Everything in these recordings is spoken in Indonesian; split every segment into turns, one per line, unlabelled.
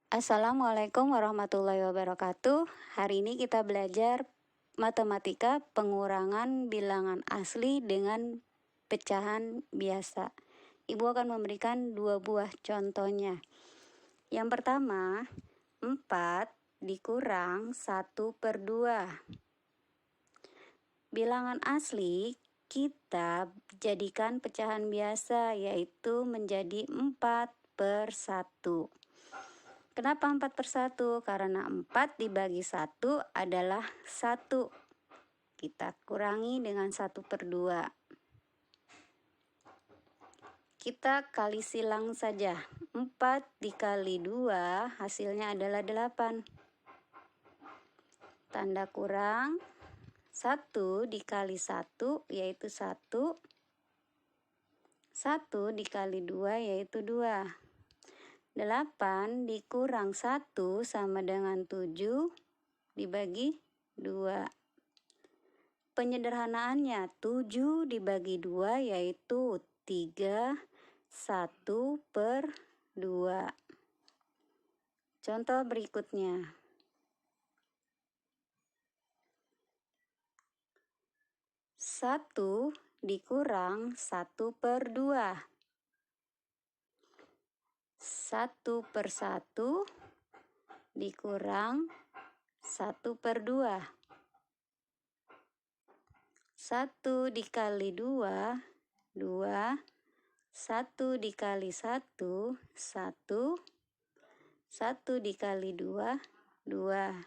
Assalamualaikum warahmatullahi wabarakatuh. Hari ini kita belajar matematika pengurangan bilangan asli dengan pecahan biasa. Ibu akan memberikan 2 buah contohnya. Yang pertama, 4 dikurang 1/2. Bilangan asli kita jadikan pecahan biasa, yaitu menjadi 4/1. Kenapa 4/1? Karena 4 dibagi 1 adalah 1. Kita kurangi dengan 1/2. Kita kali silang saja. 4 dikali 2 hasilnya adalah 8. Tanda kurang. 1 dikali 1 yaitu 1. 1 dikali 2 yaitu 2. 8 dikurang 1 sama dengan 7 dibagi 2. Penyederhanaannya 7 dibagi 2 yaitu 3, 1/2. Contoh berikutnya. 1 dikurang 1/2. 1/1 dikurang 1/2. 1 dikali 2, 2. 1 dikali 1, 1. 1 dikali 2, 2.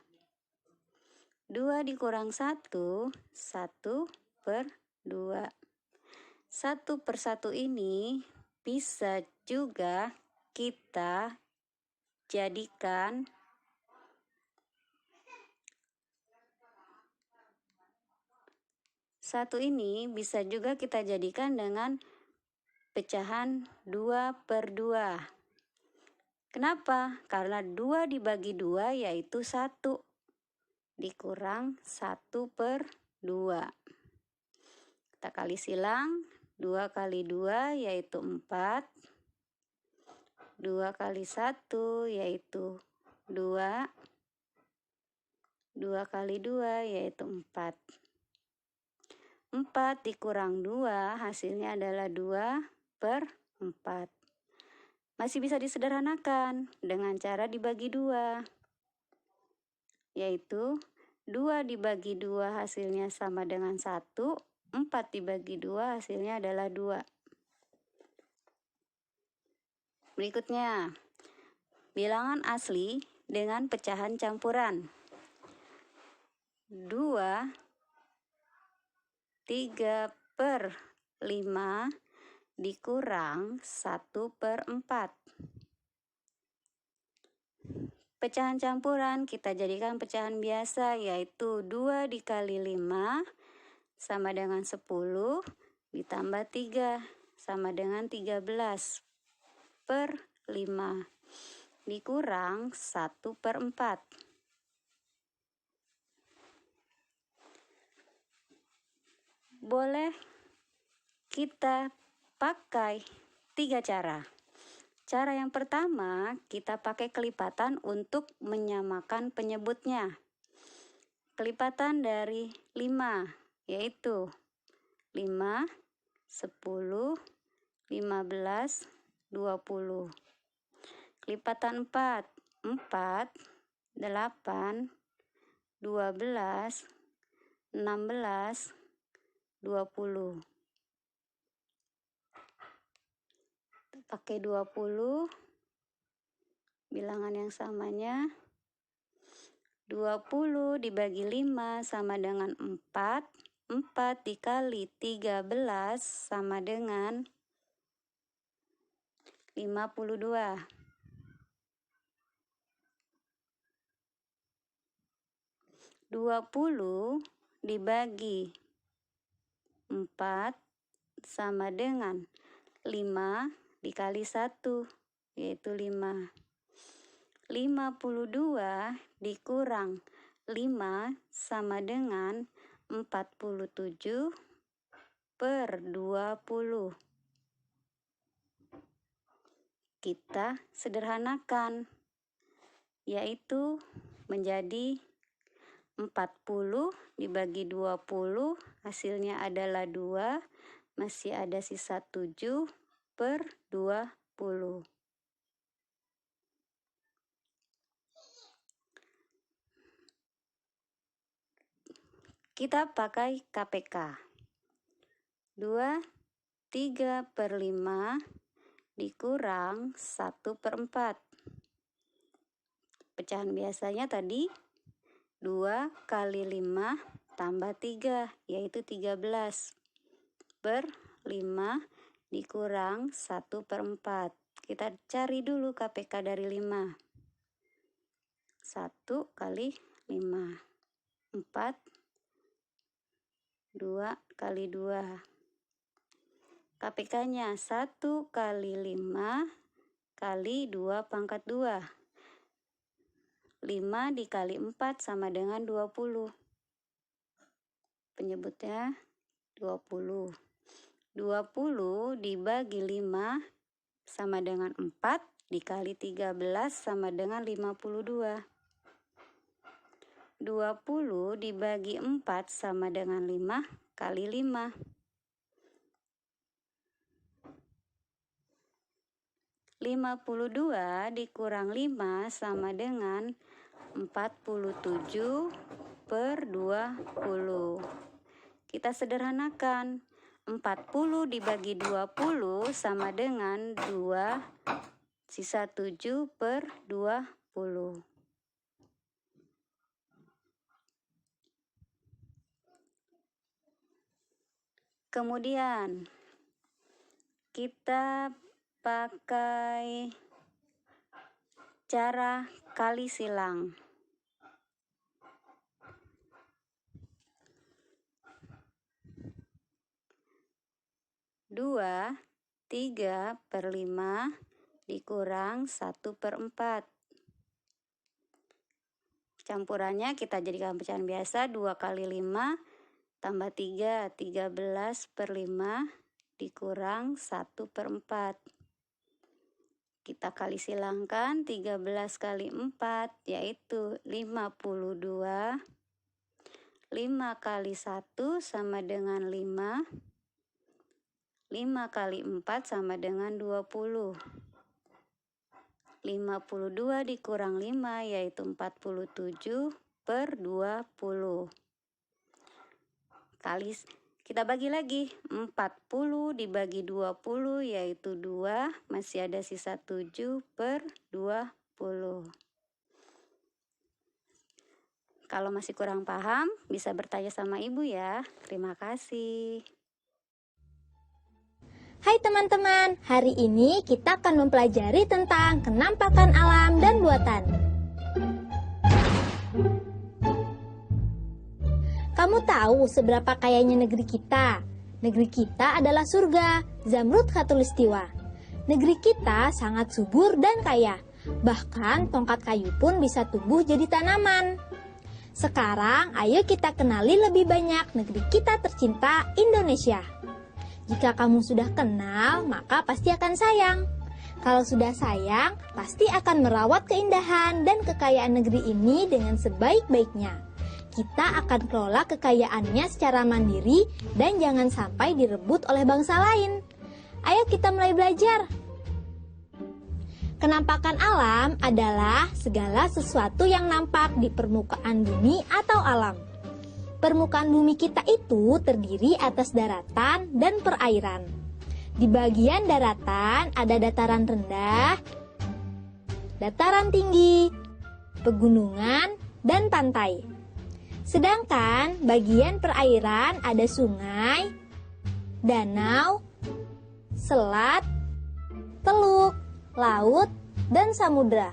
2 dikurang 1, 1/2. 1/1 ini bisa juga kita jadikan dengan pecahan 2/2. Kenapa? Karena 2 dibagi 2 yaitu 1 dikurang 1/2. Kita kali silang. 2 kali 2 yaitu 4. 2 kali 1 yaitu 2. 2 kali 2 yaitu 4. 4 dikurang 2 hasilnya adalah 2/4. Masih bisa disederhanakan dengan cara dibagi 2. Yaitu 2 dibagi 2 hasilnya sama dengan 1. 4 dibagi 2 hasilnya adalah 2. Berikutnya, bilangan asli dengan pecahan campuran. 2, 3/5 dikurang 1/4. Pecahan campuran kita jadikan pecahan biasa, yaitu 2 dikali 5 sama dengan 10 ditambah 3 sama dengan 13/5 dikurang 1/4. Boleh kita pakai 3 cara. Cara yang pertama, kita pakai kelipatan untuk menyamakan penyebutnya. Kelipatan dari 5, yaitu 5, 10, 15, 20. Kelipatan 4, 4, 8, 12, 16, 20. Pakai 20, bilangan yang samanya. 20 dibagi 5 sama dengan 4. 4 dikali 13 sama dengan 52. 20 dibagi 4 sama dengan 5 dikali 1, yaitu 5. 52 dikurang 5 sama dengan 47/20. Kita sederhanakan. yaitu menjadi 40 dibagi 20, hasilnya adalah 2, masih ada sisa 7 per 20. Kita pakai KPK. 3 per 5 dikurang 1 per 4. Pecahan biasanya tadi 2 kali 5 tambah 3, yaitu 13 per 5 dikurang 1 per 4. Kita cari dulu KPK dari 5. 1 kali 5. 4. 2 kali 2. KPK-nya 1 kali 5 kali 2 pangkat 2. 5 dikali 4 sama dengan 20. Penyebutnya 20. 20 dibagi 5 sama dengan 4 dikali 13 sama dengan 52. 20 dibagi 4 sama dengan 5 kali 5. 52 dikurang 5 sama dengan 47 per 20. Kita sederhanakan. 40 dibagi 20 sama dengan 2, sisa 7 per 20. Kemudian kita pakai cara kali silang. 2, 3 per 5 dikurang 1 per 4. Campurannya kita jadikan pecahan biasa. 2 kali 5 tambah 3, 13 per 5 dikurang 1 per 4. Kita kali silangkan. 13 kali 4 yaitu 52. 5 kali 1 sama dengan 5. 5 kali 4 sama dengan 20. 52 dikurang 5 yaitu 47 per 20. Kita bagi lagi. 40 dibagi 20 yaitu 2, masih ada sisa 7 per 20. Kalau masih kurang paham, bisa bertanya sama ibu ya. Terima kasih.
Hai teman-teman, hari ini kita akan mempelajari tentang kenampakan alam dan buatan. Kamu tahu seberapa kayanya negeri kita? Negeri kita adalah surga, Zamrud Khatulistiwa. Negeri kita sangat subur dan kaya, bahkan tongkat kayu pun bisa tumbuh jadi tanaman. Sekarang, ayo kita kenali lebih banyak negeri kita tercinta, Indonesia. Jika kamu sudah kenal, maka pasti akan sayang. Kalau sudah sayang, pasti akan merawat keindahan dan kekayaan negeri ini dengan sebaik-baiknya. Kita akan kelola kekayaannya secara mandiri dan jangan sampai direbut oleh bangsa lain. Ayo kita mulai belajar. Kenampakan alam adalah segala sesuatu yang nampak di permukaan bumi atau alam. Permukaan bumi kita itu terdiri atas daratan dan perairan. Di bagian daratan ada dataran rendah, dataran tinggi, pegunungan, dan pantai. Sedangkan bagian perairan ada sungai, danau, selat, teluk, laut, dan samudra.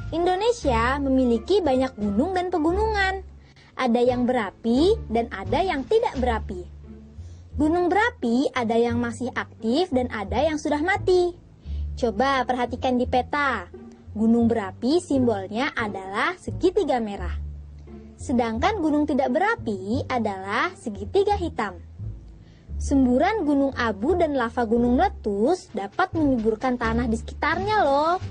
Indonesia memiliki banyak gunung dan pegunungan. Ada yang berapi dan ada yang tidak berapi. Gunung berapi ada yang masih aktif dan ada yang sudah mati. Coba perhatikan di peta. Gunung berapi simbolnya adalah segitiga merah. Sedangkan gunung tidak berapi adalah segitiga hitam. Semburan gunung abu dan lava gunung meletus dapat menyuburkan tanah di sekitarnya loh.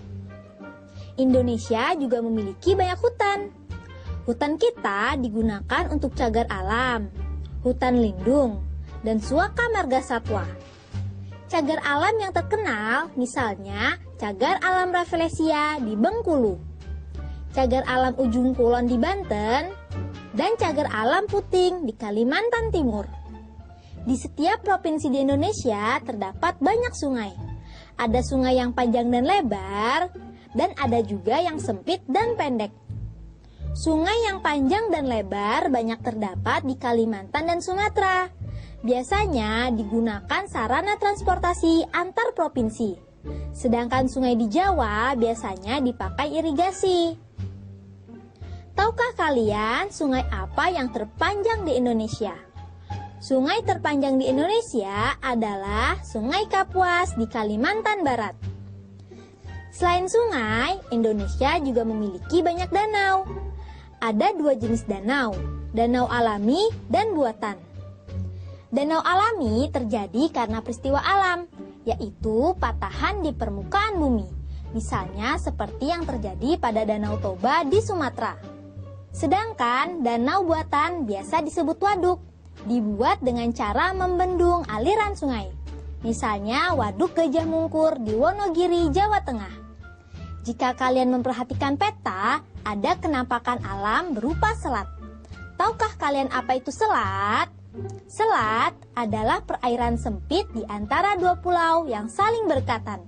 Indonesia juga memiliki banyak hutan. Hutan kita digunakan untuk cagar alam, hutan lindung, dan suaka marga satwa. Cagar alam yang terkenal misalnya cagar alam Rafflesia di Bengkulu, cagar alam Ujung Kulon di Banten, dan cagar alam Puting di Kalimantan Timur. Di setiap provinsi di Indonesia terdapat banyak sungai. Ada sungai yang panjang dan lebar, dan ada juga yang sempit dan pendek. Sungai yang panjang dan lebar banyak terdapat di Kalimantan dan Sumatera. Biasanya digunakan sarana transportasi antar provinsi. Sedangkan sungai di Jawa biasanya dipakai irigasi. Tahukah kalian sungai apa yang terpanjang di Indonesia? Sungai terpanjang di Indonesia adalah Sungai Kapuas di Kalimantan Barat. Selain sungai, Indonesia juga memiliki banyak danau. Ada 2 jenis danau, danau alami dan buatan. Danau alami terjadi karena peristiwa alam, yaitu patahan di permukaan bumi. Misalnya seperti yang terjadi pada Danau Toba di Sumatera. Sedangkan danau buatan biasa disebut waduk, dibuat dengan cara membendung aliran sungai. Misalnya Waduk Gajah Mungkur di Wonogiri, Jawa Tengah. Jika kalian memperhatikan peta, ada kenampakan alam berupa selat. Tahukah kalian apa itu selat? Selat adalah perairan sempit di antara 2 pulau yang saling berdekatan.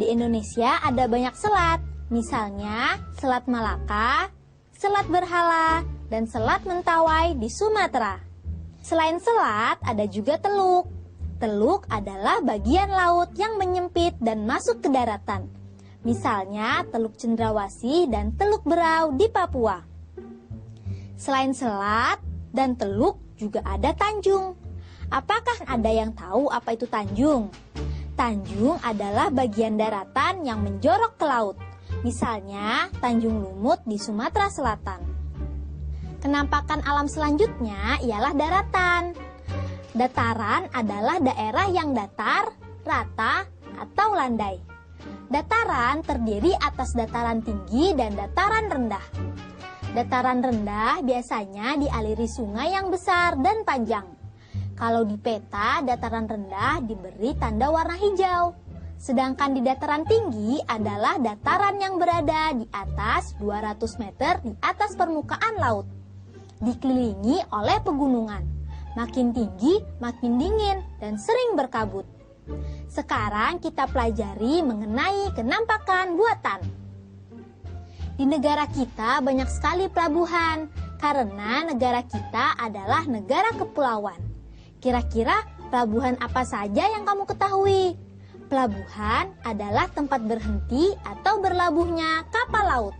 Di Indonesia ada banyak selat, misalnya Selat Malaka, Selat Berhala, dan Selat Mentawai di Sumatera. Selain selat, ada juga teluk. Teluk adalah bagian laut yang menyempit dan masuk ke daratan. Misalnya Teluk Cendrawasih dan Teluk Berau di Papua. Selain selat dan teluk juga ada tanjung. Apakah ada yang tahu apa itu tanjung? Tanjung adalah bagian daratan yang menjorok ke laut. Misalnya Tanjung Lumut di Sumatera Selatan. Kenampakan alam selanjutnya ialah daratan. Dataran adalah daerah yang datar, rata, atau landai. Dataran terdiri atas dataran tinggi dan dataran rendah. Dataran rendah biasanya dialiri sungai yang besar dan panjang. Kalau di peta, dataran rendah diberi tanda warna hijau. Sedangkan di dataran tinggi adalah dataran yang berada di atas 200 meter di atas permukaan laut. Dikelilingi oleh pegunungan. Makin tinggi, makin dingin, dan sering berkabut. Sekarang kita pelajari mengenai kenampakan buatan. Di negara kita banyak sekali pelabuhan, karena negara kita adalah negara kepulauan. Kira-kira pelabuhan apa saja yang kamu ketahui? Pelabuhan adalah tempat berhenti atau berlabuhnya kapal laut.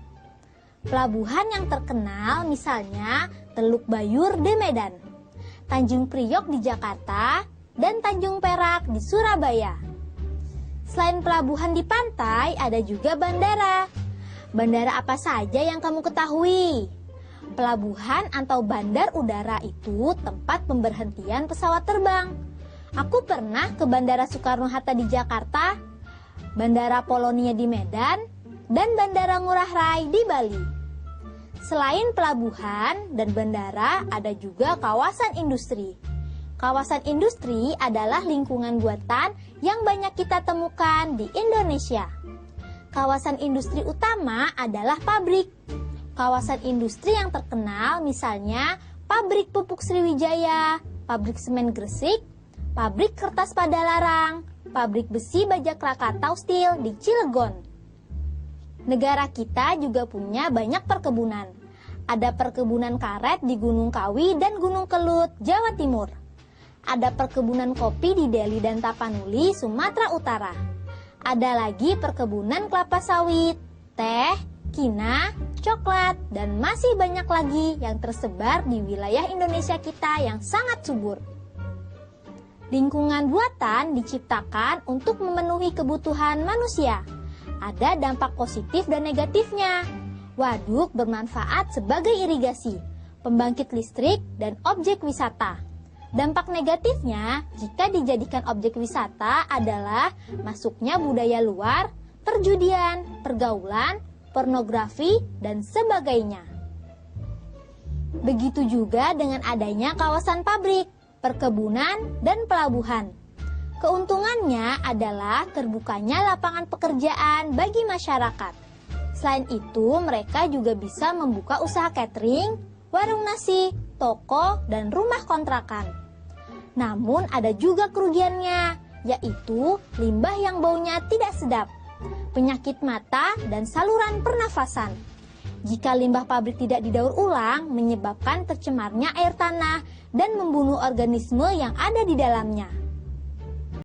Pelabuhan yang terkenal misalnya Teluk Bayur di Medan, Tanjung Priok di Jakarta, dan Tanjung Perak di Surabaya. Selain pelabuhan di pantai, ada juga bandara. Bandara apa saja yang kamu ketahui? Pelabuhan atau bandar udara itu tempat pemberhentian pesawat terbang. Aku pernah ke Bandara Soekarno-Hatta di Jakarta, Bandara Polonia di Medan, dan Bandara Ngurah Rai di Bali. Selain pelabuhan dan bandara, ada juga kawasan industri. Kawasan industri adalah lingkungan buatan yang banyak kita temukan di Indonesia. Kawasan industri utama adalah pabrik. Kawasan industri yang terkenal misalnya pabrik pupuk Sriwijaya, pabrik semen Gresik, pabrik kertas Padalarang, pabrik besi Bajak Krakatau Steel di Cilegon. Negara kita juga punya banyak perkebunan. Ada perkebunan karet di Gunung Kawi dan Gunung Kelut, Jawa Timur. Ada perkebunan kopi di Deli dan Tapanuli, Sumatera Utara. Ada lagi perkebunan kelapa sawit, teh, kina, coklat, dan masih banyak lagi yang tersebar di wilayah Indonesia kita yang sangat subur. Lingkungan buatan diciptakan untuk memenuhi kebutuhan manusia. Ada dampak positif dan negatifnya. Waduk bermanfaat sebagai irigasi, pembangkit listrik, dan objek wisata. Dampak negatifnya jika dijadikan objek wisata adalah masuknya budaya luar, perjudian, pergaulan, pornografi, dan sebagainya. Begitu juga dengan adanya kawasan pabrik, perkebunan, dan pelabuhan. Keuntungannya adalah terbukanya lapangan pekerjaan bagi masyarakat. Selain itu, mereka juga bisa membuka usaha catering, warung nasi, toko, dan rumah kontrakan. Namun ada juga kerugiannya, yaitu limbah yang baunya tidak sedap, penyakit mata, dan saluran pernafasan. Jika limbah pabrik tidak didaur ulang, menyebabkan tercemarnya air tanah dan membunuh organisme yang ada di dalamnya.